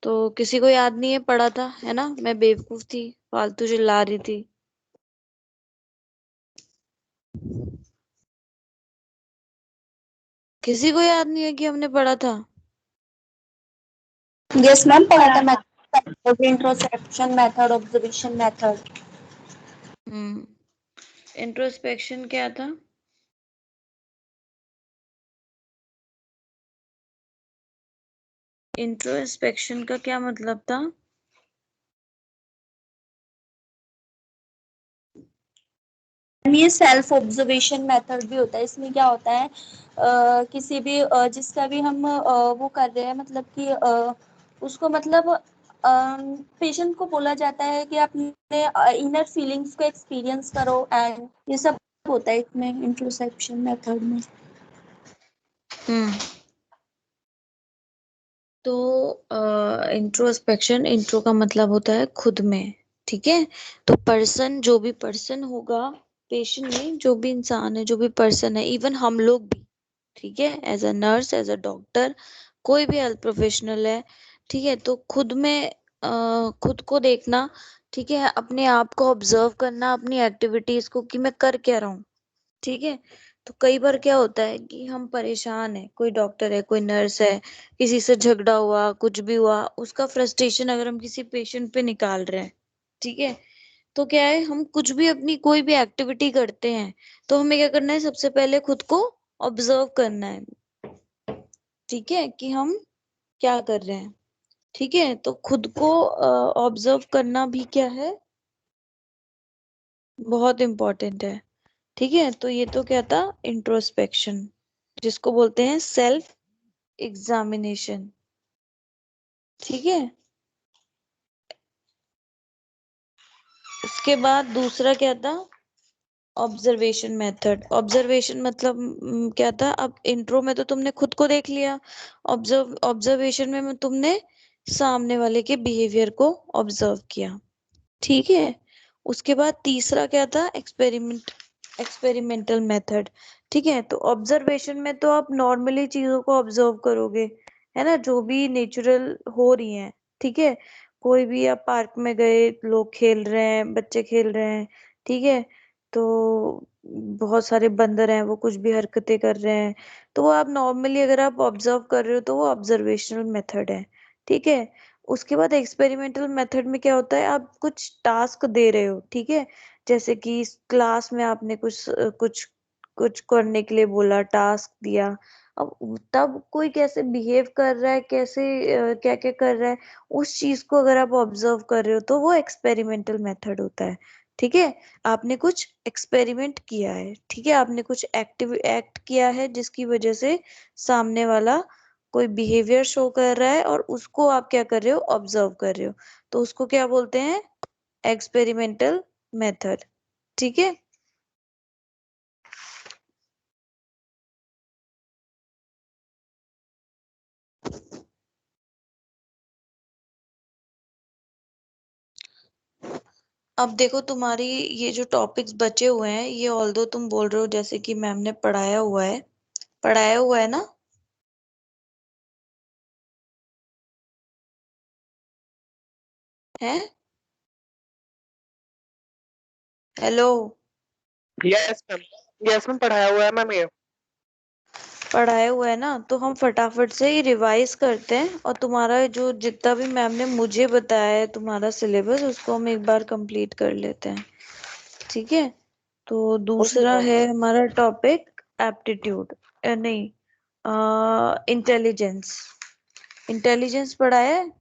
तो किसी को याद नहीं है, पढ़ा था है ना, मैं बेवकूफ थी, फालतू चिल्ला रही थी। किसी को याद नहीं है कि हमने पढ़ा था? यस मैम, पढ़ा था method, introspection method, observation method. Introspection क्या था? इंट्रोस्पेक्शन का क्या मतलब था? ये सेल्फ ऑब्जर्वेशन मेथड भी होता है। इसमें क्या होता है, किसी भी जिसका भी हम वो कर रहे हैं, मतलब कि उसको मतलब पेशेंट को बोला जाता है कि अपने इनर फीलिंग्स को एक्सपीरियंस करो, एंड ये सब होता है इसमें इंट्रोस्पेक्शन मेथड में। हम्म तो इंट्रोस्पेक्शन, इंट्रो का मतलब होता है खुद में। ठीक है, तो पर्सन, जो भी पर्सन होगा, पेशेंट नहीं, जो भी इंसान है, जो भी पर्सन है, इवन हम लोग भी, ठीक है, as a nurse, as a doctor, कोई भी हेल्थ प्रोफेशनल है, ठीक है, तो खुद में खुद को देखना, ठीक है, अपने आप को ऑब्जर्व करना, अपनी एक्टिविटीज को कि मैं कर क्या रहा हूँ। ठीक है, तो कई बार क्या होता है कि हम परेशान है, कोई डॉक्टर है, कोई नर्स है, किसी से झगड़ा हुआ, कुछ भी हुआ, उसका फ्रस्ट्रेशन अगर हम किसी पेशेंट पे निकाल रहे हैं, ठीक है, तो क्या है, हम कुछ भी अपनी कोई भी एक्टिविटी करते हैं, तो हमें क्या करना है, सबसे पहले खुद को ऑब्जर्व करना है। ठीक है, कि हम क्या कर रहे हैं। ठीक है, तो खुद को ऑब्जर्व करना भी क्या है, बहुत इंपॉर्टेंट है। ठीक है, तो ये तो क्या था, इंट्रोस्पेक्शन, जिसको बोलते हैं सेल्फ एग्जामिनेशन। ठीक है, उसके बाद दूसरा क्या था, ऑब्जर्वेशन मेथड। ऑब्जर्वेशन मतलब क्या था, अब इंट्रो में तो तुमने खुद को देख लिया, ऑब्जर्वेशन में तुमने सामने वाले के बिहेवियर को ऑब्जर्व किया। ठीक है, उसके बाद तीसरा क्या था, एक्सपेरिमेंटल मेथड। ठीक है, तो ऑब्जर्वेशन में तो आप नॉर्मली चीजों को ऑब्जर्व करोगे, है ना, जो भी नेचुरल हो रही हैं। ठीक है, कोई भी, आप पार्क में गए, लोग खेल रहे हैं, बच्चे खेल रहे हैं, ठीक है, तो बहुत सारे बंदर हैं, वो कुछ भी हरकतें कर रहे हैं, तो वो आप नॉर्मली अगर आप ऑब्जर्व कर रहे हो तो वो ऑब्जर्वेशनल मेथड है। ठीक है, उसके बाद एक्सपेरिमेंटल मेथड में क्या होता है, आप कुछ टास्क दे रहे हो, ठीक है, जैसे कि क्लास में आपने कुछ कुछ करने के लिए बोला, टास्क दिया, अब तब कोई कैसे बिहेव कर रहा है, कैसे क्या क्या कर रहा है, उस चीज को अगर आप ऑब्जर्व कर रहे हो तो वो एक्सपेरिमेंटल मेथड होता है। ठीक है, आपने कुछ एक्सपेरिमेंट किया है, ठीक है, आपने कुछ एक्ट किया है जिसकी वजह से सामने वाला कोई बिहेवियर शो कर रहा है और उसको आप क्या कर रहे हो, ऑब्जर्व कर रहे हो, तो उसको क्या बोलते हैं, एक्सपेरिमेंटल मेथड। ठीक है, अब देखो, तुम्हारी ये जो टॉपिक्स बचे हुए हैं, ये ऑल्दो तुम बोल रहे हो जैसे कि मैम ने पढ़ाया हुआ है ना, है, hello, yes ma'am, yes ma'am, पढ़ाया हुआ है मैम ये। पढ़ाया हुआ है ना, तो हम फटाफट से ही रिवाइज करते हैं, और तुम्हारा जो जितना भी मैम ने मुझे बताया है तुम्हारा सिलेबस, उसको हम एक बार कंप्लीट कर लेते हैं। ठीक है, तो ओके दूसरा मैम। है हमारा टॉपिक एप्टीट्यूड, नहीं, इंटेलिजेंस। इंटेलिजेंस पढ़ा है?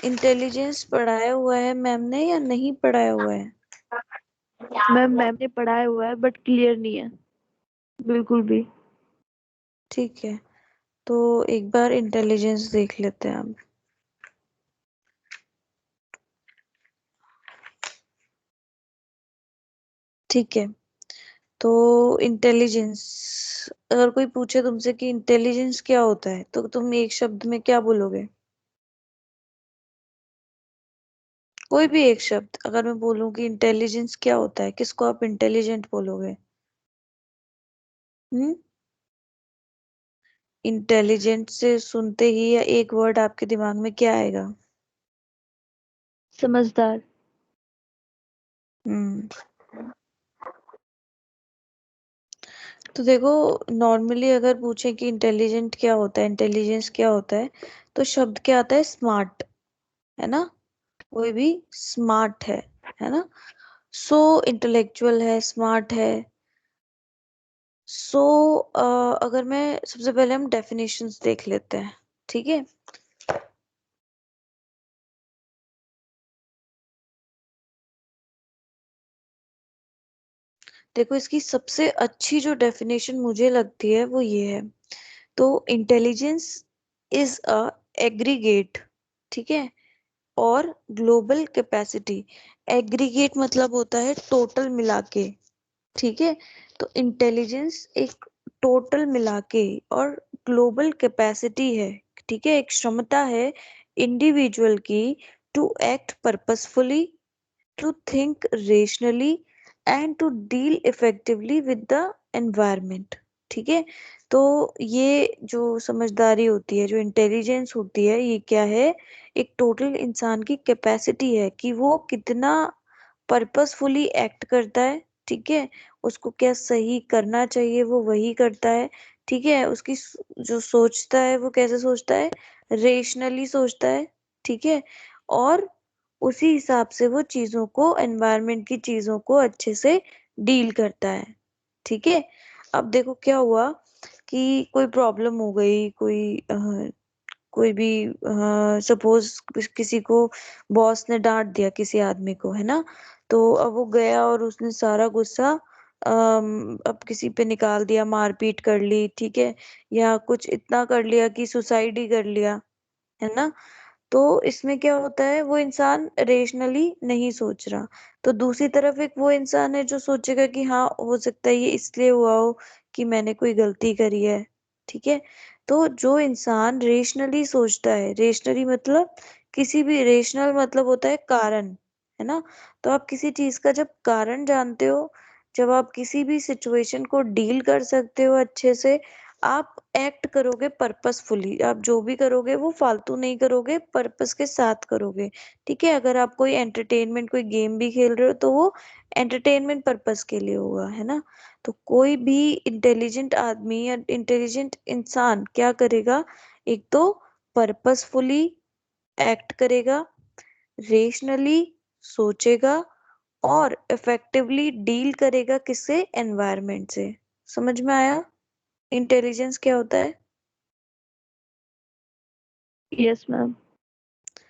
इंटेलिजेंस पढ़ाया हुआ है मैम ने या नहीं पढ़ाया हुआ है? मैम ने पढ़ाया हुआ है बट क्लियर नहीं है बिल्कुल भी। ठीक है, तो एक बार इंटेलिजेंस देख लेते हैं हम। ठीक है, तो इंटेलिजेंस, अगर कोई पूछे तुमसे कि इंटेलिजेंस क्या होता है, तो तुम एक शब्द में क्या बोलोगे? कोई भी एक शब्द, अगर मैं बोलूं कि इंटेलिजेंस क्या होता है, किसको आप इंटेलिजेंट बोलोगे? हम्म। इंटेलिजेंट से सुनते ही या एक वर्ड आपके दिमाग में क्या आएगा? समझदार। हम्म। तो देखो, नॉर्मली अगर पूछे कि इंटेलिजेंट क्या होता है, इंटेलिजेंस क्या होता है, तो शब्द क्या आता है? स्मार्ट, है ना? कोई भी स्मार्ट है ना? सो इंटेलेक्चुअल है, स्मार्ट है। सो अगर मैं सबसे पहले हम डेफिनेशंस देख लेते हैं, ठीक है? देखो, इसकी सबसे अच्छी जो डेफिनेशन मुझे लगती है वो ये है। तो इंटेलिजेंस इज अ एग्रीगेट, ठीक है, और ग्लोबल कैपेसिटी। एग्रीगेट मतलब होता है टोटल मिला के, ठीक है? तो इंटेलिजेंस एक टोटल मिला के और ग्लोबल कैपेसिटी है, ठीक है, एक क्षमता है इंडिविजुअल की to act purposefully, to think rationally and to deal effectively with the environment, ठीक है? तो ये जो समझदारी होती है, जो इंटेलिजेंस होती है, ये क्या है? एक टोटल इंसान की कैपेसिटी है कि वो कितना पर्पसफुली एक्ट करता है, ठीक है? उसको क्या सही करना चाहिए वो वही करता है, ठीक है? उसकी जो सोचता है वो कैसे सोचता है? रेशनली सोचता है, ठीक है? और उसी हिसाब से वो चीजों को, एनवायरनमेंट की चीजों को अच्छे से डील करता है, ठीक है? अब देखो क्या हुआ कि कोई प्रॉब्लम हो गई, कोई भी, सपोज किसी को बॉस ने डांट दिया किसी आदमी को, है ना? तो अब वो गया और उसने सारा गुस्सा अब किसी पे निकाल दिया, मारपीट कर ली, ठीक है, या कुछ इतना कर लिया कि सुसाइड ही कर लिया, है ना? तो इसमें क्या होता है? वो इंसान रेशनली नहीं सोच रहा। तो दूसरी तरफ एक वो इंसान है जो सोचेगा कि हाँ, हो सकता है ये इसलिए हुआ हो कि मैंने कोई गलती करी है, ठीक है? तो जो इंसान रेशनली सोचता है, रेशनली मतलब किसी भी, रेशनल मतलब होता है कारण, है ना? तो आप किसी चीज का जब कारण जानते हो, जब आप किसी भी सिचुएशन को डील कर सकते हो अच्छे से, आप एक्ट करोगे पर्पसफुली। आप जो भी करोगे वो फालतू नहीं करोगे, पर्पस के साथ करोगे, ठीक है? अगर आप कोई एंटरटेनमेंट, कोई गेम भी खेल रहे हो तो वो एंटरटेनमेंट पर्पस के लिए होगा, है ना? तो कोई भी इंटेलिजेंट आदमी या इंटेलिजेंट इंसान क्या करेगा? एक तो पर्पसफुली एक्ट करेगा, रेशनली सोचेगा, और इफेक्टिवली डील करेगा किससे? एनवायरनमेंट से। समझ में आया इंटेलिजेंस क्या होता है? Yes ma'am.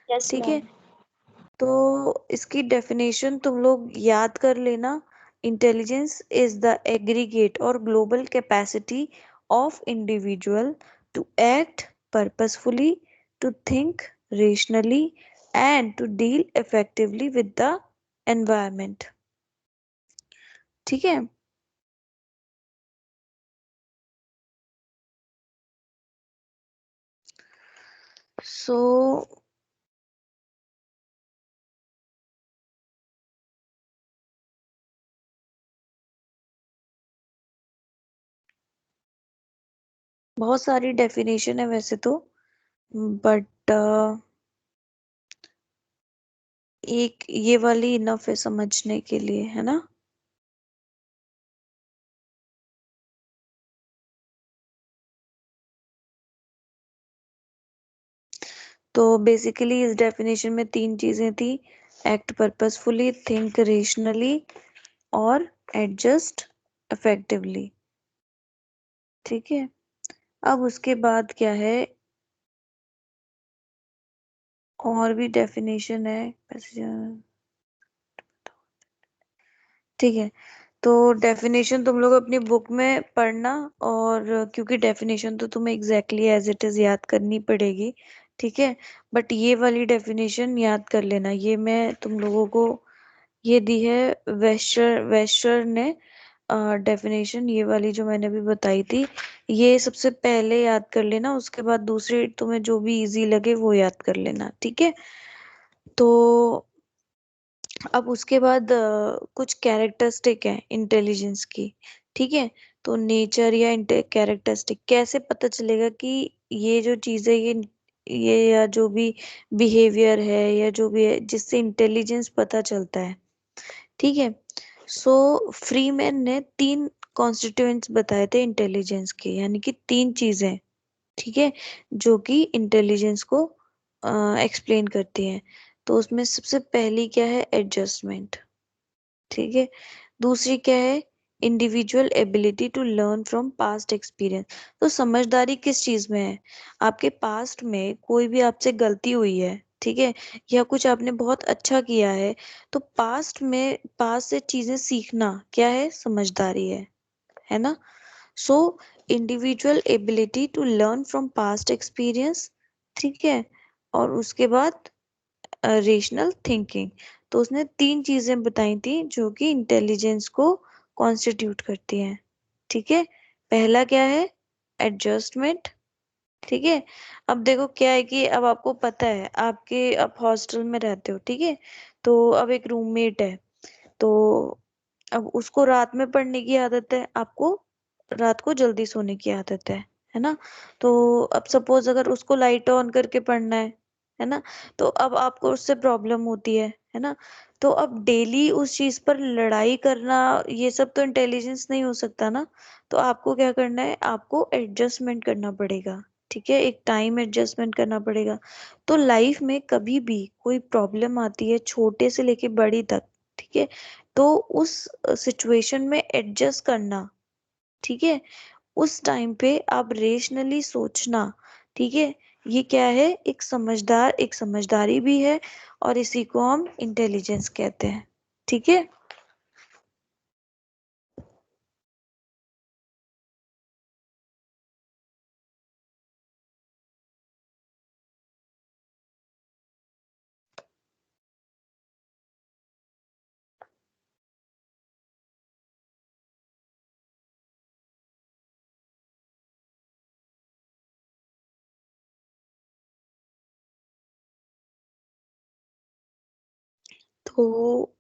यस ठीक है, मैम। तो इसकी डेफिनेशन तुम लोग याद कर लेना। इंटेलिजेंस इज द एग्रीगेट और global capacity of individual to act purposefully, to think rationally and to deal effectively with the environment, ठीक है? सो बहुत सारी डेफिनेशन है वैसे तो, बट एक ये वाली इनफ है समझने के लिए, है ना? तो बेसिकली इस डेफिनेशन में तीन चीजें थी: एक्ट पर्पसफुली, थिंक रेशनली, और एडजस्ट इफेक्टिवली, ठीक है? अब उसके बाद क्या है? और भी डेफिनेशन है, ठीक है? तो डेफिनेशन तुम लोग अपनी बुक में पढ़ना, और क्योंकि डेफिनेशन तो तुम्हें एग्जैक्टली एज इट इज याद करनी पड़ेगी, ठीक है? बट ये वाली डेफिनेशन याद कर लेना, ये मैं तुम लोगों को ये दी है वेस्टर वेस्टर ने डेफिनेशन, ये वाली जो मैंने अभी बताई थी, ये सबसे पहले याद कर लेना, उसके बाद दूसरी तुम्हें जो भी इजी लगे वो याद कर लेना, ठीक है? तो अब उसके बाद कुछ कैरेक्टरिस्टिक है इंटेलिजेंस की, ठीक है। तो नेचर या कैरेक्टरिस्टिक कैसे पता चलेगा कि ये जो चीज है, ये या जो भी बिहेवियर है या जो भी है जिससे इंटेलिजेंस पता चलता है, ठीक है। सो फ्रीमैन ने 3 कॉन्स्टिट्यूएंट्स बताए थे इंटेलिजेंस के, यानी कि 3 चीजें, ठीक है, जो कि इंटेलिजेंस को एक्सप्लेन करती हैं। तो उसमें सबसे पहली क्या है, एडजस्टमेंट, ठीक है। दूसरी क्या है, individual ability to learn from past experience. तो समझदारी किस चीज में है, आपके पास्ट में कोई भी आपसे गलती हुई है, ठीक है, या कुछ आपने बहुत अच्छा किया है, तो पास्ट से चीजें सीखना क्या है, समझदारी है ना। So individual ability to learn from past experience, ठीक है। और उसके बाद रेशनल थिंकिंग। तो उसने 3 चीजें बताई थी जो कि इंटेलिजेंस को कॉन्स्टिट्यूट करती हैं, ठीक है। पहला क्या है, एडजस्टमेंट, ठीक है। अब देखो क्या है कि अब आपको पता है, आप हॉस्टल में रहते हो, ठीक है। तो अब एक रूममेट है, तो अब उसको रात में पढ़ने की आदत है, आपको रात को जल्दी सोने की आदत है ना। तो अब सपोज अगर उसको लाइट ऑन करके पढ़ना है ना, तो अब आपको उससे प्रॉब्लम होती है ना। तो अब डेली उस चीज पर लड़ाई करना, ये सब तो इंटेलिजेंस नहीं हो सकता ना। तो आपको क्या करना है, आपको एडजस्टमेंट करना पड़ेगा, ठीक है, एक टाइम एडजस्टमेंट करना पड़ेगा। तो लाइफ में कभी भी कोई प्रॉब्लम आती है, छोटे से लेके बड़ी तक, ठीक है, तो उस सिचुएशन में एडजस्ट करना, ठीक है, उस टाइम पे आप रेशनली सोचना, ठीक है, ये क्या है, एक समझदारी भी है, और इसी को हम इंटेलिजेंस कहते हैं, ठीक है। तो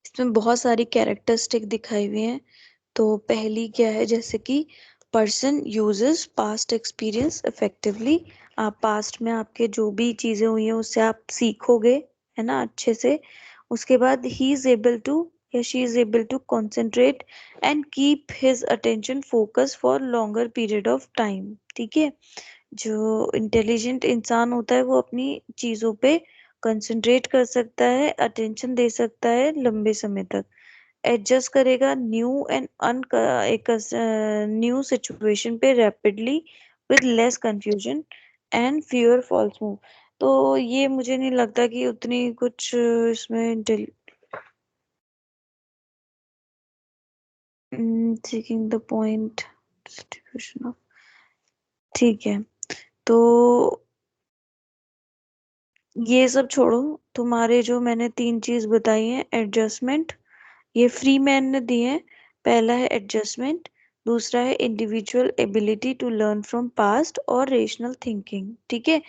इसमें बहुत सारी कैरेक्टरिस्टिक दिखाई हुई हैं। तो पहली क्या है, जैसे कि person uses past experience effectively. आप पास्ट में आपके जो भी चीजें हुई हैं उससे आप सीखोगे, है ना, अच्छे से। उसके बाद ही इज एबल टू या she is able to concentrate and keep his attention focus for longer period of time, ठीक है। जो इंटेलिजेंट इंसान होता है वो अपनी चीजों पे कंसंट्रेट कर सकता है, अटेंशन दे सकता है लंबे समय तक, एडजस्ट करेगा न्यू एंड अन एक न्यू सिचुएशन पे rapidly with less confusion and fewer false move. तो ये मुझे नहीं लगता कि उतनी कुछ इसमें seeking the point distribution of, ठीक है। तो ये सब छोड़ो, तुम्हारे जो मैंने 3 चीज बताई हैं, एडजस्टमेंट, ये फ्री मैन ने दिए हैं। पहला है एडजस्टमेंट, दूसरा है individual ability to learn from past, और रेशनल थिंकिंग, ठीक है।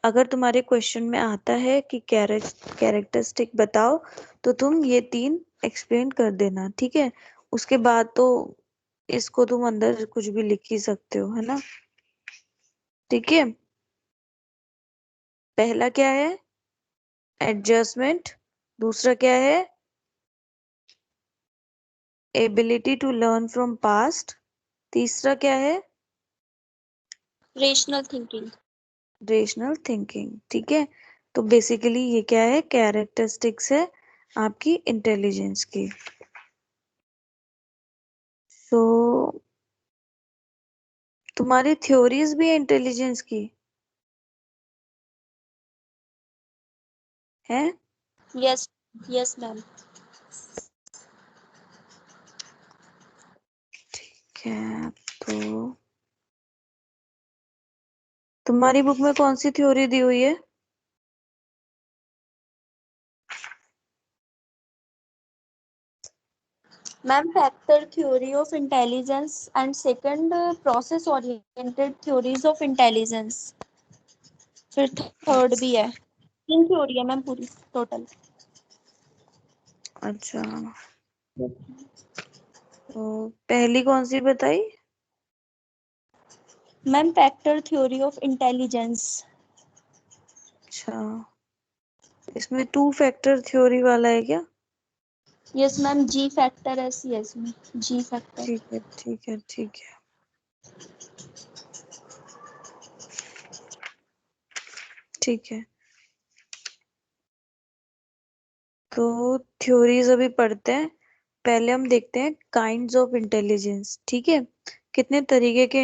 अगर तुम्हारे क्वेश्चन में आता है कि कैरेक्टरिस्टिक बताओ, तो तुम ये 3 एक्सप्लेन कर देना, ठीक है। उसके बाद तो इसको तुम अंदर कुछ भी लिख ही सकते हो, है ना, ठीक है। पहला क्या है, एडजस्टमेंट। दूसरा क्या है, ability to learn from past. तीसरा क्या है, रेशनल थिंकिंग। रेशनल थिंकिंग, ठीक है। तो बेसिकली ये क्या है, कैरेक्टरिस्टिक्स है आपकी इंटेलिजेंस की। सो तुम्हारी थ्योरीज भी है इंटेलिजेंस की, है, यस, यस मैम। ठीक है। तो तुम्हारी बुक में कौन सी थ्योरी दी हुई है, ma'am factor theory of intelligence and second process oriented theories of intelligence, फिर थर्ड भी है। 3 थ्योरी है मैम पूरी टोटल। अच्छा, तो पहली कौन सी बताई? Ma'am factor theory of intelligence. अच्छा, इसमें 2 फैक्टर थ्योरी वाला है क्या? यस मैम, जी फैक्टर ऐसी है इसमें, जी फैक्टर। ठीक है ठीक है ठीक है ठीक है। तो थ्योरीज अभी पढ़ते हैं। पहले हम देखते हैं काइंड्स ऑफ इंटेलिजेंस। ठीक है, कितने तरीके के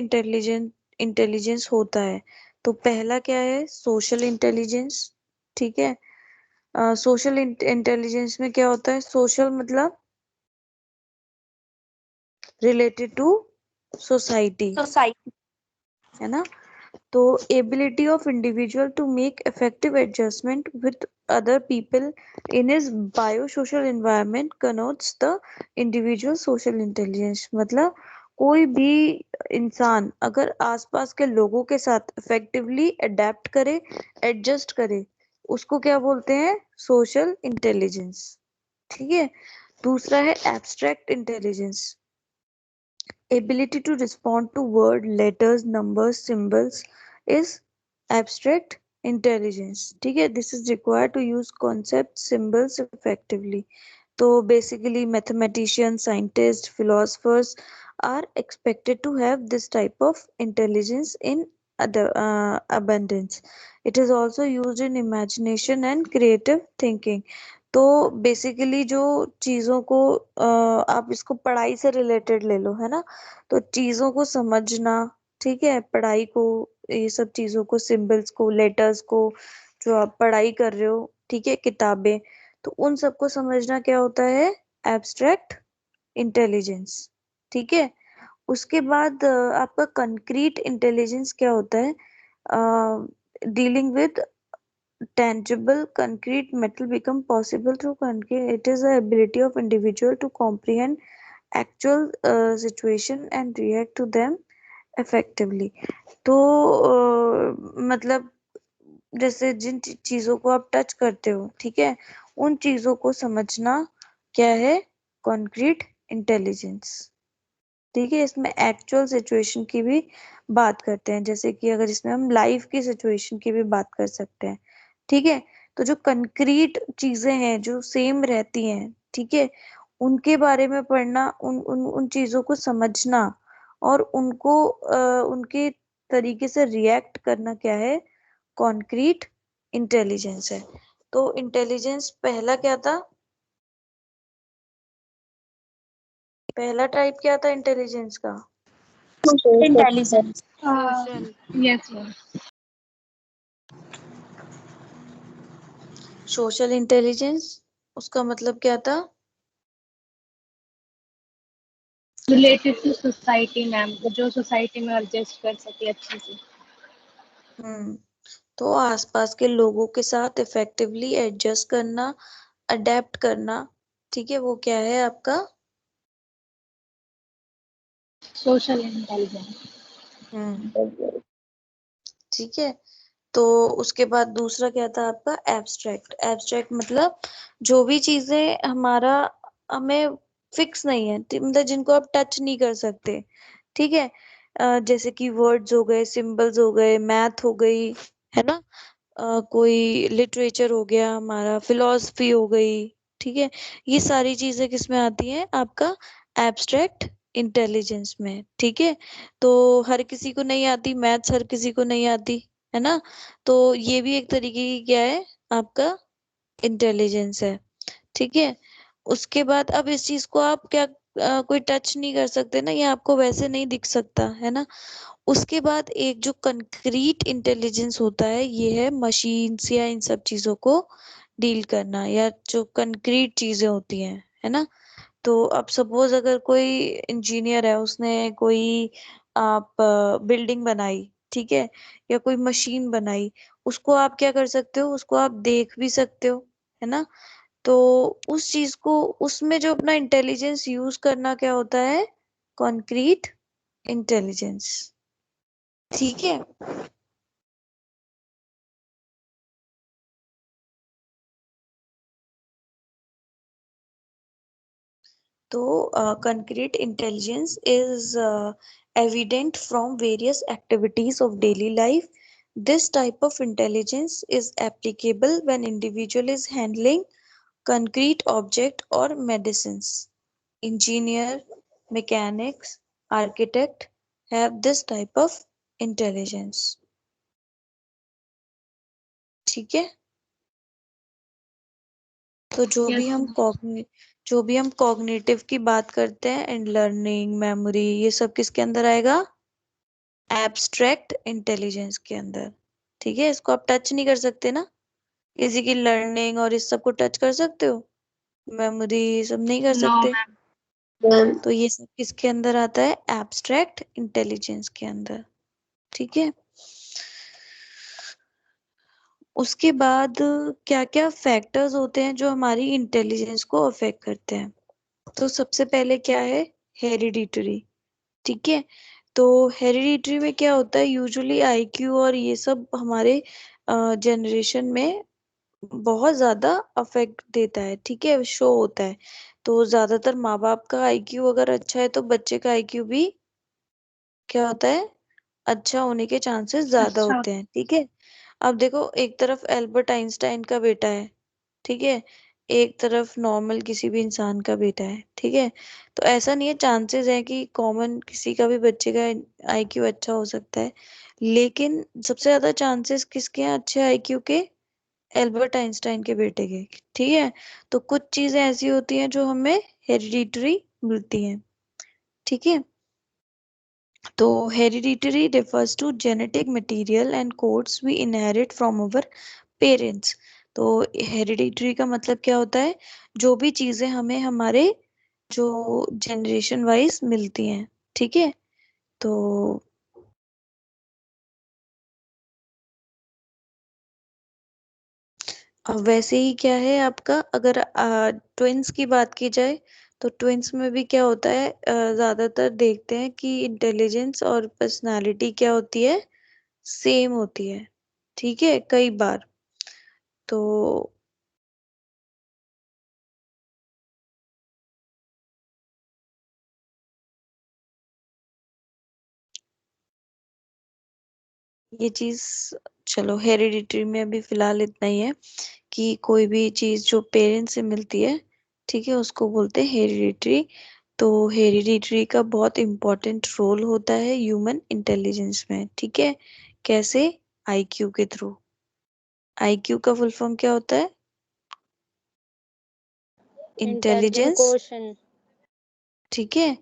इंटेलिजेंस होता है। तो पहला क्या है? Social intelligence. ठीक है, सोशल इंटेलिजेंस में क्या होता है? सोशल मतलब रिलेटेड टू सोसाइटी, सोसाइटी। है ना। तो ability of individual to make effective adjustment with other people in his biosocial environment connotes the individual social intelligence. मतलब कोई भी इंसान अगर आसपास के लोगों के साथ इफेक्टिवली अडेप्ट करे, एडजस्ट करे, उसको क्या बोलते हैं? Social intelligence. ठीक है, दूसरा है abstract intelligence. Ability to respond to word, letters, numbers, symbols is abstract intelligence. ठीक है, this is required to use concepts, symbols effectively. तो basically mathematicians, scientists, philosophers are expected to have this type of intelligence in abundance. It is also used in imagination and creative thinking. तो basically जो चीजों को आप इसको पढ़ाई से related ले लो, है ना। तो चीजों को समझना, ठीक है, पढ़ाई को, ये सब चीजों को, सिंबल्स को, लेटर्स को, जो आप पढ़ाई कर रहे हो, ठीक है, किताबें, तो उन सबको समझना क्या होता है? Abstract intelligence. ठीक है, उसके बाद आपका कंक्रीट इंटेलिजेंस क्या होता है? Dealing with tangible concrete metal become possible through concrete. It is the ability of individual to comprehend actual situation and react to them effectively. तो मतलब जैसे जिन चीजों को आप टच करते हो, ठीक है, उन चीजों को समझना क्या है? Concrete intelligence. ठीक है, इसमें एक्चुअल सिचुएशन की भी बात करते हैं, जैसे कि अगर इसमें हम लाइफ की सिचुएशन की भी बात कर सकते हैं। ठीक है, तो जो कंक्रीट चीजें हैं जो सेम रहती हैं, ठीक है, उनके बारे में पढ़ना, उन चीजों को समझना और उनको उनके तरीके से रिएक्ट करना क्या है? कॉन्क्रीट इंटेलिजेंस है। तो इंटेलिजेंस पहला क्या था? पहला टाइप क्या था इंटेलिजेंस का? Intelligence. Yes ma'am. Social intelligence, उसका मतलब क्या था? रिलेटेड टू सोसाइटी मैम, जो सोसाइटी में एडजस्ट कर सके अच्छे से। हम्म, तो आसपास के लोगों के साथ इफेक्टिवली एडजस्ट करना, अडेप्ट करना, ठीक है, वो क्या है आपका? Social intelligence. हम्म, ठीक है। तो उसके बाद दूसरा क्या था आपका? एब्स्ट्रैक्ट। एब्स्ट्रैक्ट मतलब जो भी चीजें हमारा, हमें फिक्स नहीं है, मतलब जिनको आप टच नहीं कर सकते, ठीक है, जैसे कि वर्ड्स हो गए, सिंबल्स हो गए, मैथ हो गई, है ना, कोई लिटरेचर हो गया, हमारा फिलॉसफी हो गई, ठीक है, ये सारी चीजें किसमें आती हैं? आपका एब्स्ट्रैक्ट इंटेलिजेंस में। ठीक है, तो हर किसी को नहीं आती मैथ्स, हर किसी को नहीं आती, है ना। तो ये भी एक तरीके की क्या है? आपका इंटेलिजेंस है। ठीक है, उसके बाद अब इस चीज को आप क्या, कोई टच नहीं कर सकते ना, ये आपको वैसे नहीं दिख सकता, है ना। उसके बाद एक जो कंक्रीट इंटेलिजेंस होता है, ये है मशीन्स या इन सब चीजों को डील करना, या जो कंक्रीट चीजें होती हैं, है ना। तो अब सपोज अगर कोई इंजीनियर है, उसने कोई आप बिल्डिंग बनाई, ठीक है, या कोई मशीन बनाई, उसको आप क्या कर सकते हो? उसको आप देख भी सकते हो, है ना। तो उस चीज को, उसमें जो अपना इंटेलिजेंस यूज करना क्या होता है? Concrete intelligence. ठीक है, तो concrete intelligence is evident from various activities of daily life. This type of intelligence is applicable when individual is handling concrete object or medicines. Engineer, mechanics, architect have this type of intelligence. ठीक है, तो जो भी हम cognitive की बात करते हैं एंड लर्निंग, मेमोरी, ये सब किसके अंदर आएगा? एब्स्ट्रैक्ट इंटेलिजेंस के अंदर। ठीक है, इसको आप टच नहीं कर सकते ना, किसी की लर्निंग और इस सब को टच कर सकते हो? मेमोरी सब नहीं कर नो सकते। मैम। तो ये सब किसके अंदर आता है? एब्स्ट्रैक्ट इंटेलिजेंस के अंदर। ठीक है, उसके बाद क्या क्या फैक्टर्स होते हैं जो हमारी इंटेलिजेंस को अफेक्ट करते हैं? तो सबसे पहले क्या है? हेरिडिटरी। ठीक है, तो हेरिडिटरी में क्या होता है? यूजुअली आईक्यू और ये सब हमारे जनरेशन में बहुत ज्यादा अफेक्ट देता है। ठीक है, शो होता है। तो ज्यादातर माँ बाप का आईक्यू अगर अच्छा है तो बच्चे का आईक्यू भी क्या होता है? अच्छा होने के चांसेस ज्यादा अच्छा। होते हैं। ठीक है, अब देखो, एक तरफ एल्बर्ट आइंस्टाइन का बेटा है, ठीक है, एक तरफ नॉर्मल किसी भी इंसान का बेटा है। ठीक है, तो ऐसा नहीं है, चांसेस है कि कॉमन किसी का भी बच्चे का आईक्यू अच्छा हो सकता है, लेकिन सबसे ज्यादा चांसेस किसके हैं अच्छे आईक्यू के? एल्बर्ट आइंस्टाइन के बेटे के। ठीक है, तो कुछ चीजें ऐसी होती हैं जो हमें हेरिडिटरी मिलती हैं। ठीक है, तो hereditary refers to genetic material and codes we inherit from our parents. तो hereditary का मतलब क्या होता है? जो भी चीजें हमें हमारे जो जनरेशन वाइज मिलती हैं। ठीक है, तो अब वैसे ही क्या है आपका, अगर ट्विंस की बात की जाए तो ट्विंस में भी क्या होता है? ज्यादातर देखते हैं कि इंटेलिजेंस और पर्सनालिटी क्या होती है? सेम होती है। ठीक है, कई बार तो ये चीज, चलो हेरिडिटरी में अभी फिलहाल इतना ही है कि कोई भी चीज जो पेरेंट्स से मिलती है, ठीक है, उसको बोलते हैं हेरिडिटरी। तो हेरिडिटरी का बहुत इम्पोर्टेंट रोल होता है ह्यूमन इंटेलिजेंस में। ठीक है, कैसे? आईक्यू के थ्रू। आईक्यू का फुल फॉर्म क्या होता है? Intelligent intelligence. क्वेश्चन। ठीक है,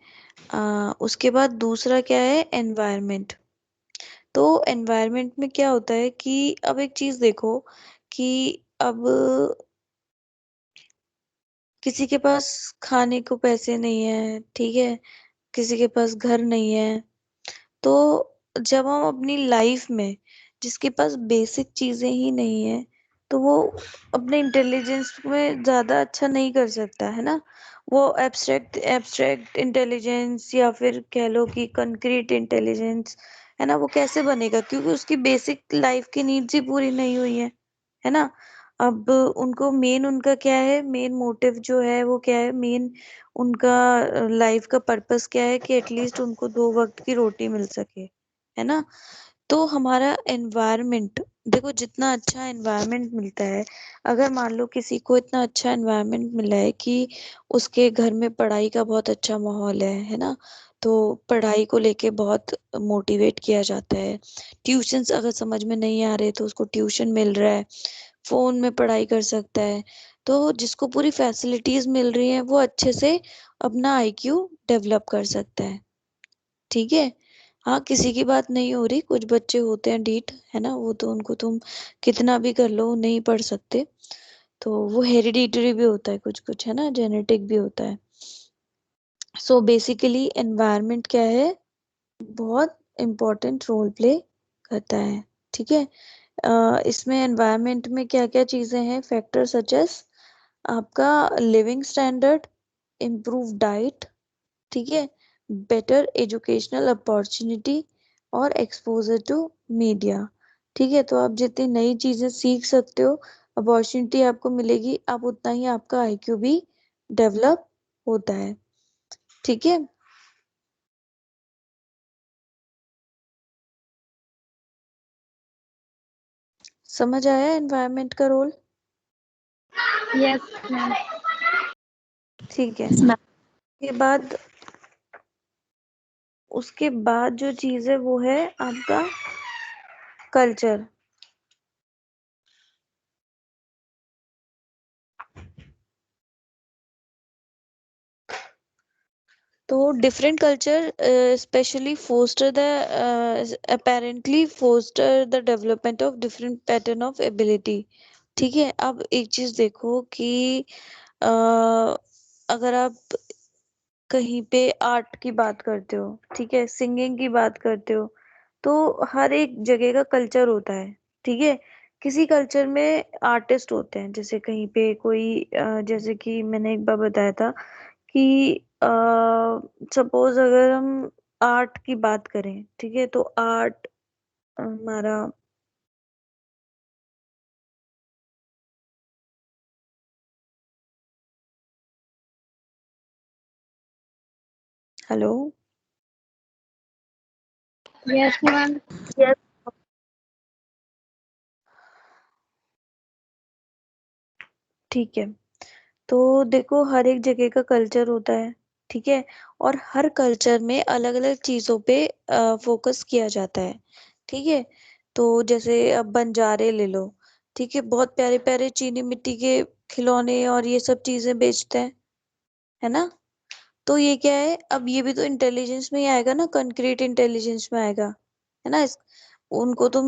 उसके बाद दूसरा क्या है? एनवायरनमेंट। तो एनवायरनमेंट में क्या होता है कि अब एक चीज देखो कि अब किसी के पास खाने को पैसे नहीं है, ठीक है, किसी के पास घर नहीं है, तो जब हम अपनी लाइफ में, जिसके पास बेसिक चीजें ही नहीं है, तो वो अपने इंटेलिजेंस में ज्यादा अच्छा नहीं कर सकता है ना। वो एब्स्ट्रैक्ट एब्स्ट्रैक्ट इंटेलिजेंस या फिर कह लो कि कंक्रीट इंटेलिजेंस, है ना, वो कैसे बनेगा? क्योंकि उसकी बेसिक लाइफ की नीड्स ही पूरी नहीं हुई है ना। अब उनको मेन, उनका क्या है मेन मोटिव जो है, वो क्या है मेन उनका लाइफ का पर्पस क्या है? कि एटलीस्ट उनको 2 वक्त की रोटी मिल सके, है ना। तो हमारा एनवायरनमेंट, देखो जितना अच्छा एनवायरनमेंट मिलता है, अगर मान लो किसी को इतना अच्छा एनवायरनमेंट मिला है कि उसके घर में पढ़ाई का बहुत अच्छा माहौल है ना, तो पढ़ाई को लेके बहुत मोटिवेट किया जाता है। ट्यूशंस अगर समझ में नहीं आ रहे तो उसको ट्यूशन मिल रहा है, फोन में पढ़ाई कर सकता है। तो जिसको पूरी फैसिलिटीज मिल रही हैं वो अच्छे से अपना आईक्यू डेवलप कर सकता है। ठीक है, हाँ, किसी की बात नहीं हो रही, कुछ बच्चे होते हैं ढीठ, है ना, वो तो उनको तुम कितना भी कर लो नहीं पढ़ सकते। तो वो हेरिडिटरी भी होता है कुछ कुछ, है ना, जेनेटिक भी होता है। सो बेसिकली एनवायरनमेंट क्या है? बहुत इम्पोर्टेंट रोल प्ले करता है। ठीक है, इसमें एनवायरनमेंट में क्या क्या चीजें हैं? फैक्टर सच एस आपका लिविंग स्टैंडर्ड, इम्प्रूव डाइट, ठीक है, बेटर एजुकेशनल अपॉर्चुनिटी और एक्सपोजर टू मीडिया। ठीक है, तो आप जितनी नई चीजें सीख सकते हो, अपॉर्चुनिटी आपको मिलेगी, आप उतना ही आपका आईक्यू भी डेवलप होता है। ठीक है। समझ आया एनवायरनमेंट का रोल? Yes ma'am. ठीक है। Yes, ma'am. उसके बाद जो चीज है वो है आपका कल्चर। तो different culture specially foster the apparently foster the development of different pattern of ability. ठीक है। अब एक चीज देखो कि अगर आप कहीं पे आर्ट की बात करते हो, ठीक है, सिंगिंग की बात करते हो, तो हर एक जगह का कल्चर होता है। ठीक है। किसी कल्चर में आर्टिस्ट होते हैं, जैसे कहीं पे कोई जैसे कि मैंने एक बार बताया था कि सपोज अगर हम आर्ट की बात करें, ठीक है, तो आर्ट हमारा हेलो। Yes, ma'am. ठीक है। तो देखो हर एक जगह का कल्चर होता है। ठीक है। और हर कल्चर में अलग अलग चीजों पे फोकस किया जाता है। ठीक है। तो जैसे अब बंजारे ले लो। ठीक है। बहुत प्यारे प्यारे चीनी मिट्टी के खिलौने और ये सब चीजें बेचते हैं, है ना। तो ये क्या है, अब ये भी तो इंटेलिजेंस में ही आएगा ना, कंक्रीट इंटेलिजेंस में आएगा, है ना। उनको तुम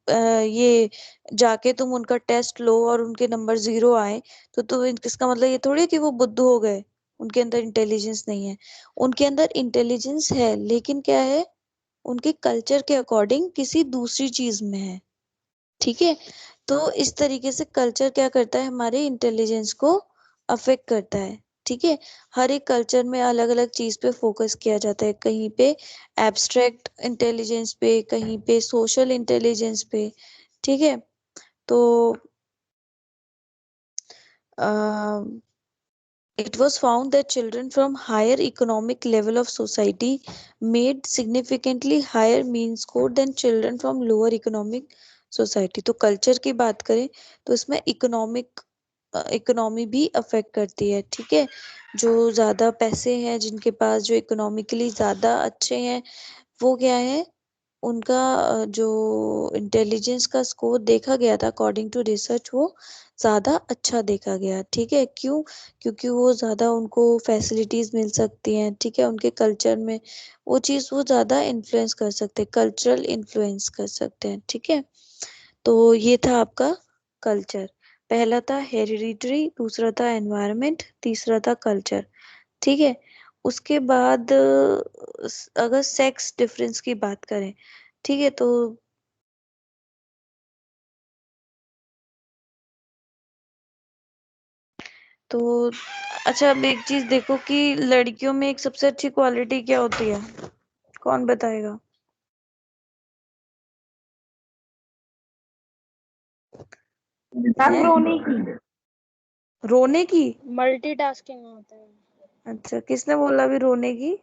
ये जाके तुम उनका टेस्ट लो और उनके नंबर 0 आए, तो इसका मतलब ये थोड़ी है कि वो बुद्धू हो गए, उनके अंदर इंटेलिजेंस नहीं है। उनके अंदर इंटेलिजेंस है, लेकिन क्या है, उनके कल्चर के अकॉर्डिंग किसी दूसरी चीज में है। ठीक है। तो इस तरीके से कल्चर क्या करता है, हमारे इंटेलिजेंस को अफेक्ट करता है। ठीक है। हर एक कल्चर में अलग अलग चीज पे फोकस किया जाता है, कहीं पे एब्स्ट्रैक्ट इंटेलिजेंस पे, कहीं पे सोशल इंटेलिजेंस पे। ठीक है। तो it was found that children from higher economic level of society made significantly higher mean score than children from lower economic society। तो कल्चर की बात करें तो इसमें इकोनॉमी भी अफेक्ट करती है। ठीक है। जो ज्यादा पैसे हैं, जिनके पास, जो इकोनॉमिकली ज्यादा अच्छे हैं, वो क्या है, उनका जो इंटेलिजेंस का स्कोर देखा गया था अकॉर्डिंग टू रिसर्च, वो ज्यादा अच्छा देखा गया। ठीक है। क्यों? क्योंकि वो ज्यादा, उनको फैसिलिटीज मिल सकती हैं। ठीक है। उनके कल्चर में वो चीज वो ज्यादा इन्फ्लुएंस कर सकते हैं, कल्चरल इन्फ्लुएंस कर सकते हैं। ठीक है। तो ये था आपका कल्चर। पहला था हेरिडिटरी, दूसरा था एनवायरनमेंट, तीसरा था कल्चर। ठीक है। उसके बाद अगर सेक्स डिफरेंस की बात करें, ठीक है, तो अच्छा, अब एक चीज देखो कि लड़कियों में एक सबसे अच्छी क्वालिटी क्या होती है, कौन बताएगा? मैम हैं? रोने की। रोने की? मल्टीटास्किंग होता है। अच्छा, किसने बोला अभी रोने की?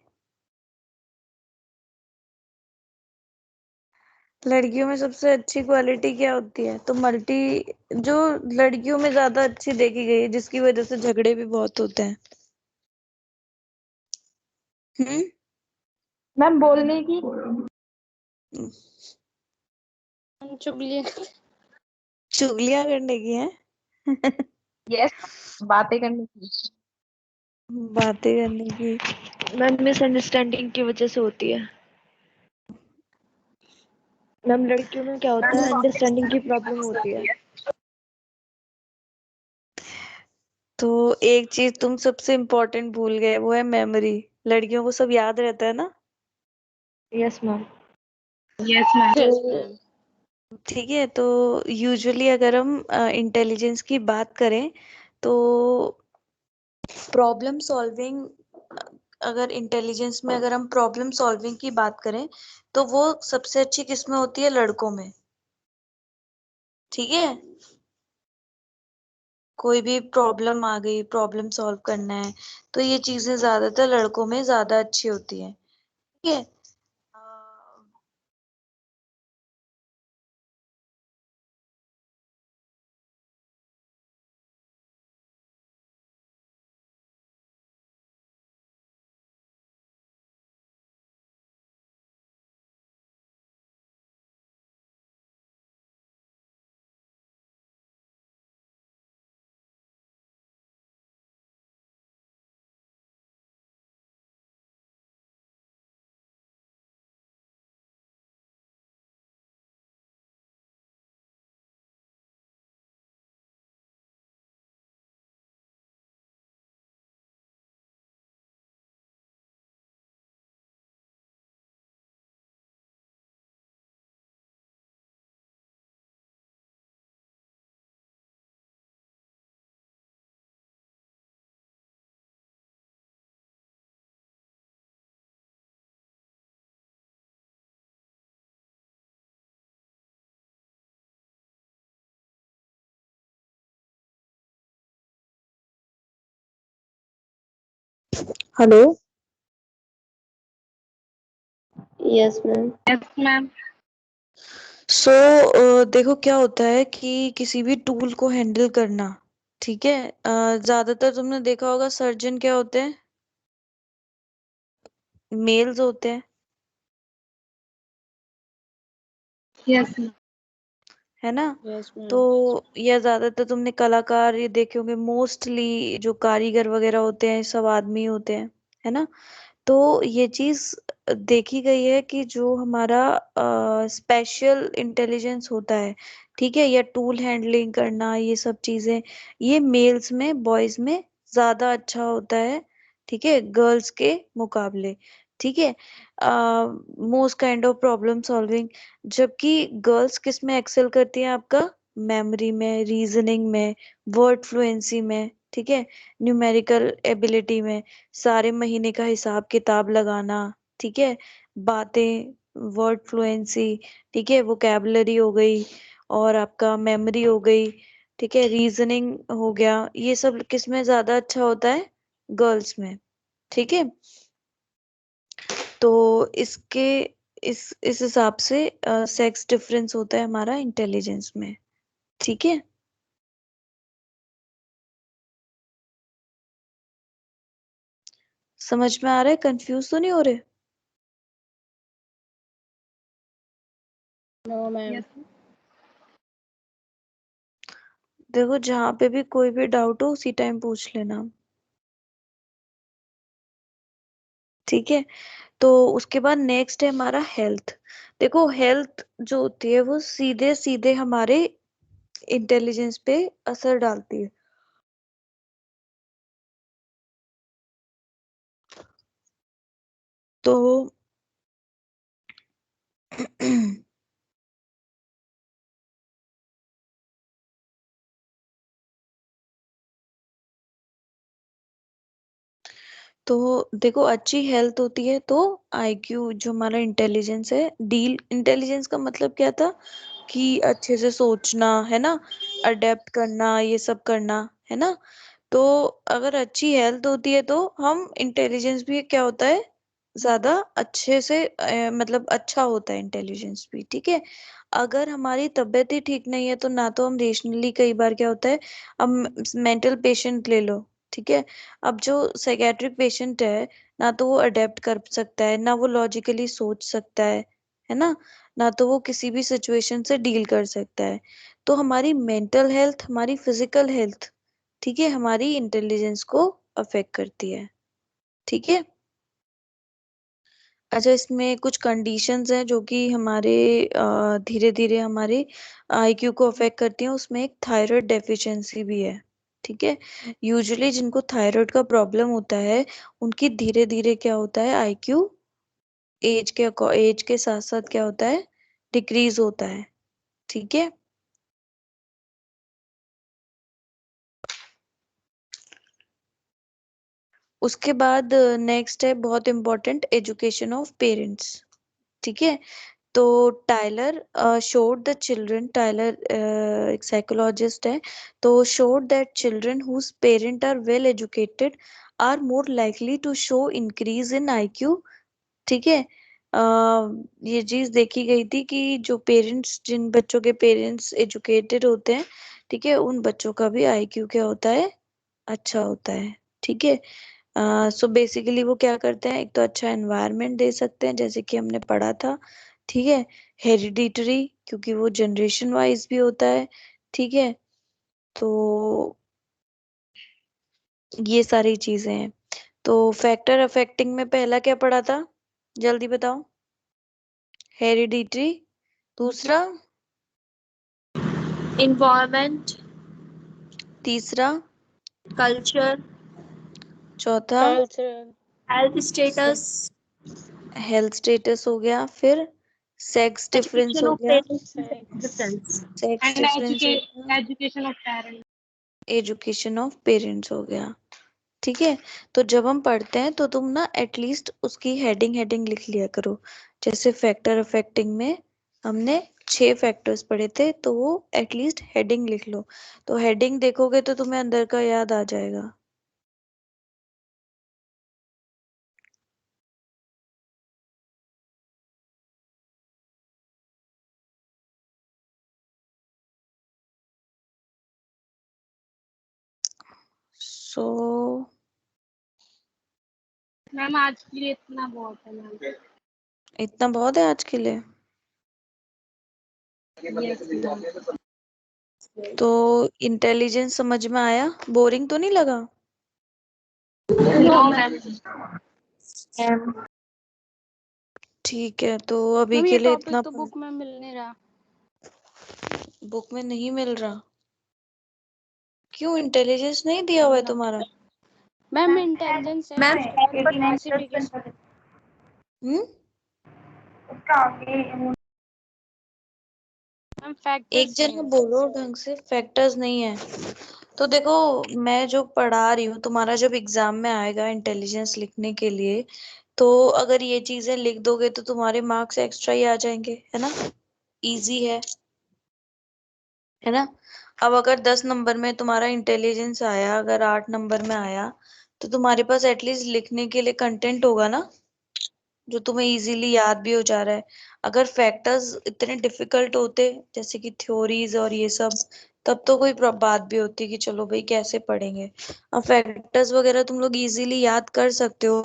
लड़कियों में सबसे अच्छी क्वालिटी क्या होती है? तो मल्टी, जो लड़कियों में ज्यादा अच्छी देखी गई है, जिसकी वजह से झगड़े भी बहुत होते हैं। हम्म। मैम बोलने की। चुगली। चुगलियां करने की है। यस, बातें करने की। बातें करने की। मैम मिसअंडरस्टैंडिंग की वजह से होती है। मैम लड़कियों में क्या होता है, अंडरस्टैंडिंग की प्रॉब्लम होती है। तो एक चीज तुम सबसे इम्पोर्टेंट भूल गए, वो है मेमोरी। लड़कियों को सब याद रहता है ना। Yes ma'am. Yes ma'am. Yes तो मैम। ठीक है। तो यूजुअली अगर हम इंटेलिजेंस की बात करें, तो प्रॉब्लम सॉल्विंग, अगर इंटेलिजेंस में अगर हम प्रॉब्लम सॉल्विंग की बात करें, तो वो सबसे अच्छी किस्में होती है लड़कों में। ठीक है। कोई भी प्रॉब्लम आ गई, प्रॉब्लम सॉल्व करना है, तो ये चीजें ज्यादातर लड़कों में ज्यादा अच्छी होती है। ठीक है। हेलो। Yes ma'am. सो देखो क्या होता है कि किसी भी टूल को हैंडल करना, ठीक है, ज्यादातर तुमने देखा होगा सर्जन क्या होते हैं, मेल्स होते हैं, यस है ना। यस तो मैम। या ज्यादातर तुमने कलाकार ये देखे होंगे, मोस्टली जो कारीगर वगैरह होते हैं सब आदमी होते हैं, है ना। तो ये चीज देखी गई है कि जो हमारा स्पेशल इंटेलिजेंस होता है, ठीक है, या टूल हैंडलिंग करना, ये सब चीजें, ये मेल्स में, बॉयज में ज्यादा अच्छा होता है, ठीक है, गर्ल्स के मुकाबले। ठीक है। Most kind of problem solving, जबकि गर्ल्स किस में एक्सेल करती हैं, आपका मेमोरी में, रीजनिंग में, वर्ड फ्लुएंसी में, ठीक है, न्यूमेरिकल एबिलिटी में, सारे महीने का हिसाब किताब लगाना, ठीक है, बातें, वर्ड फ्लुएंसी, ठीक है, वोकेबलरी हो गई, और आपका मेमोरी हो गई, ठीक है, रीजनिंग हो गया, ये सब किस में ज्यादा अच्छा होता है, गर्ल्स में। ठीक है। तो इसके इस हिसाब से सेक्स डिफरेंस होता है हमारा इंटेलिजेंस में। ठीक है। समझ में आ रहा है? कंफ्यूज तो नहीं हो रहे? No ma'am. देखो जहाँ पे भी कोई भी डाउट हो उसी टाइम पूछ लेना। ठीक है। तो उसके बाद नेक्स्ट है हमारा हेल्थ। देखो हेल्थ जो होती है वो सीधे सीधे हमारे इंटेलिजेंस पे असर डालती है। तो तो देखो अच्छी हेल्थ होती है तो आईक्यू, जो हमारा इंटेलिजेंस है, डील इंटेलिजेंस का मतलब क्या था कि अच्छे से सोचना, है ना, अडेप्ट करना, ये सब करना, है ना। तो अगर अच्छी हेल्थ होती है तो हम इंटेलिजेंस भी क्या होता है, ज्यादा अच्छे से मतलब अच्छा होता है इंटेलिजेंस भी। ठीक है। अगर हमारी तबीयत ही ठीक नहीं है तो ना तो हम रेशनली, कई बार क्या होता है, अब मेंटल पेशेंट ले लो, ठीक है, अब जो साइकेट्रिक पेशेंट है, ना तो वो अडेप्ट कर सकता है, ना वो लॉजिकली सोच सकता है ना, ना तो वो किसी भी सिचुएशन से डील कर सकता है। तो हमारी मेंटल हेल्थ, हमारी फिजिकल हेल्थ, ठीक है, हमारी इंटेलिजेंस को अफेक्ट करती है। ठीक है। अच्छा, इसमें कुछ कंडीशंस हैं जो कि हमारे धीरे धीरे हमारे आईक्यू को अफेक्ट करती हैं, उसमें एक थायराइड डेफिशिएंसी भी है। ठीक है। यूजुअली जिनको थायराइड का प्रॉब्लम होता है उनकी धीरे धीरे क्या होता है, आईक्यू एज के साथ साथ क्या होता है, डिक्रीज होता है। ठीक है। उसके बाद नेक्स्ट है बहुत इंपॉर्टेंट, एजुकेशन ऑफ पेरेंट्स। ठीक है। तो Tylor showed the children, Tylor एक साइकोलॉजिस्ट है, तो showed that children whose parents are well educated are more likely to show increase in IQ। ठीक है, ये चीज देखी गई थी कि जो पेरेंट्स, जिन बच्चों के पेरेंट्स एजुकेटेड होते हैं, ठीक है, उन बच्चों का भी IQ क्या होता है, अच्छा होता है। ठीक है, सो बेसिकली वो क्या करते हैं, एक तो अच्छा एनवायरनमेंट दे सकते हैं जैसे कि हमने पढ़ा था। ठीक है, हेरिडिटरी, क्योंकि वो जनरेशन वाइज भी होता है। ठीक है, तो ये सारी चीजें हैं। तो फैक्टर अफेक्टिंग में पहला क्या पढ़ा था, जल्दी बताओ। हेरिडिटरी, दूसरा, इन्वायरमेंट, तीसरा, कल्चर, चौथा, हेल्थ स्टेटस, हेल्थ स्टेटस हो गया, फिर सेक्स डिफरेंस एजुकेशन हो ऑफ गया, पेरेंट्स डिफरेंस। सेक्स डिफरेंस हो गया, education of parents. Education of parents हो गया। ठीक है, तो जब हम पढ़ते हैं तो तुम ना एटलीस्ट उसकी हेडिंग हेडिंग लिख लिया करो। जैसे फैक्टर अफेक्टिंग में हमने 6 फैक्टर्स पढ़े थे, तो वो एटलीस्ट हेडिंग लिख लो। तो हेडिंग देखोगे तो तुम्हें अंदर का याद आ जाएगा। सो मैम आज के लिए इतना बहुत है मैम। इतना बहुत है आज के लिए। तो इंटेलिजेंस समझ में आया, बोरिंग तो नहीं लगा। No ma'am. ठीक है, तो अभी मैम के ये लिए टॉपिक इतना तो बुक में मिल नहीं रहा। बुक में नहीं मिल रहा, क्यों, इंटेलिजेंस नहीं दिया हुआ है तुम्हारा। मैम इंटेलिजेंस है, मैम उसके बाद क्लासिफिकेशन। हम्म, मैम एक फैक्टर्स नहीं जना है। बोलो ढंग से, फैक्टर्स नहीं है। तो देखो, मैं जो पढ़ा रही हूँ, तुम्हारा जब एग्जाम में आएगा इंटेलिजेंस लिखने के लिए, तो अगर ये चीजें लिख दोगे तो तुम्हारे मार्क्स एक्स्ट्रा ही आ जाएंगे, है ना, इजी है ना। अब अगर 10 नंबर में तुम्हारा इंटेलिजेंस आया, अगर 8 नंबर में आया, तो तुम्हारे पास एटलीस्ट लिखने के लिए कंटेंट होगा ना, जो तुम्हें इजीली याद भी हो जा रहा है। अगर फैक्टर्स इतने डिफिकल्ट होते जैसे कि थ्योरीज और ये सब, तब तो कोई बात भी होती कि चलो भाई कैसे पढ़ेंगे। अब फैक्टर्स वगैरह तुम लोग इजीली याद कर सकते हो,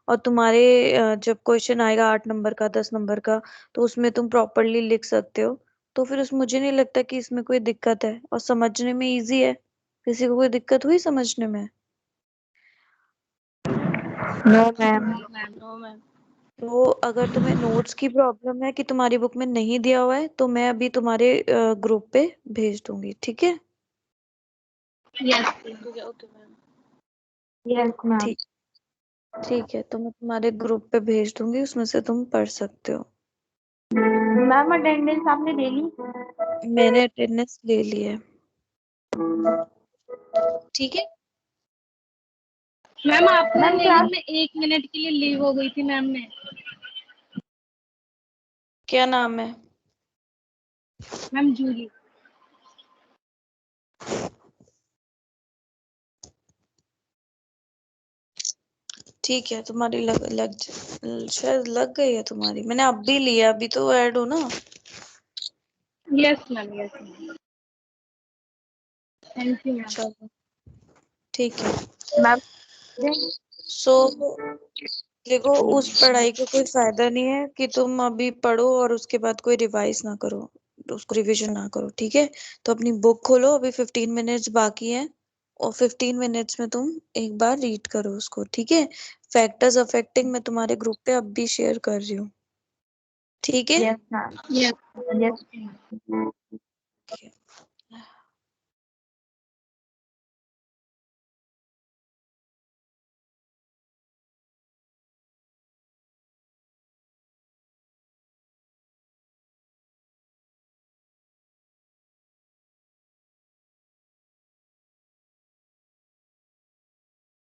और तुम्हारे जब क्वेश्चन आएगा 8 नंबर का, 10 नंबर का, तो उसमें तुम प्रॉपरली लिख सकते हो। तो फिर उस मुझे नहीं लगता कि इसमें कोई दिक्कत है, और समझने में इजी है। किसी को कोई दिक्कत हुई समझने में। No ma'am. No ma'am. तो अगर तुम्हें नोट्स की प्रॉब्लम है कि तुम्हारी बुक में नहीं दिया हुआ है, तो मैं अभी तुम्हारे ग्रुप पे भेज दूंगी, ठीक है। Yes. Okay ma'am. Yes ma'am. ठीक ठीक है, तो मैं तुम्हारे ग्रुप पे भेज दूंगी, उसमें से तुम पढ़ सकते हो। मैम अटेंडेंस आपने ले ली? मैंने अटेंडेंस ले ली है, ठीक है। मैम आपने मैम लेकिन क्लास मैं 1 मिनट के लिए लीव हो गई थी मैम ने। क्या नाम है। मैम जूली। ठीक है, तुम्हारी शायद लग गई है तुम्हारी, मैंने अब भी लिया, अभी तो ऐड हो ना। Yes ma'am, yes ma'am. Thank you ma'am. चलो ठीक है। मैम सो देखो, उस पढ़ाई का कोई फायदा नहीं है कि तुम अभी पढ़ो और उसके बाद कोई रिवाइज ना करो, उसको रिवीजन ना करो, ठीक है। तो अपनी बुक खोलो, अभी 15 मिनट्स बाकी है, और 15 मिनट्स में तुम एक बार रीड करो उसको, ठीक है। फैक्टर्स अफेक्टिंग मैं तुम्हारे ग्रुप पे अब भी शेयर कर रही हूँ, ठीक है। Yes ma'am. Yes. Yes. Okay.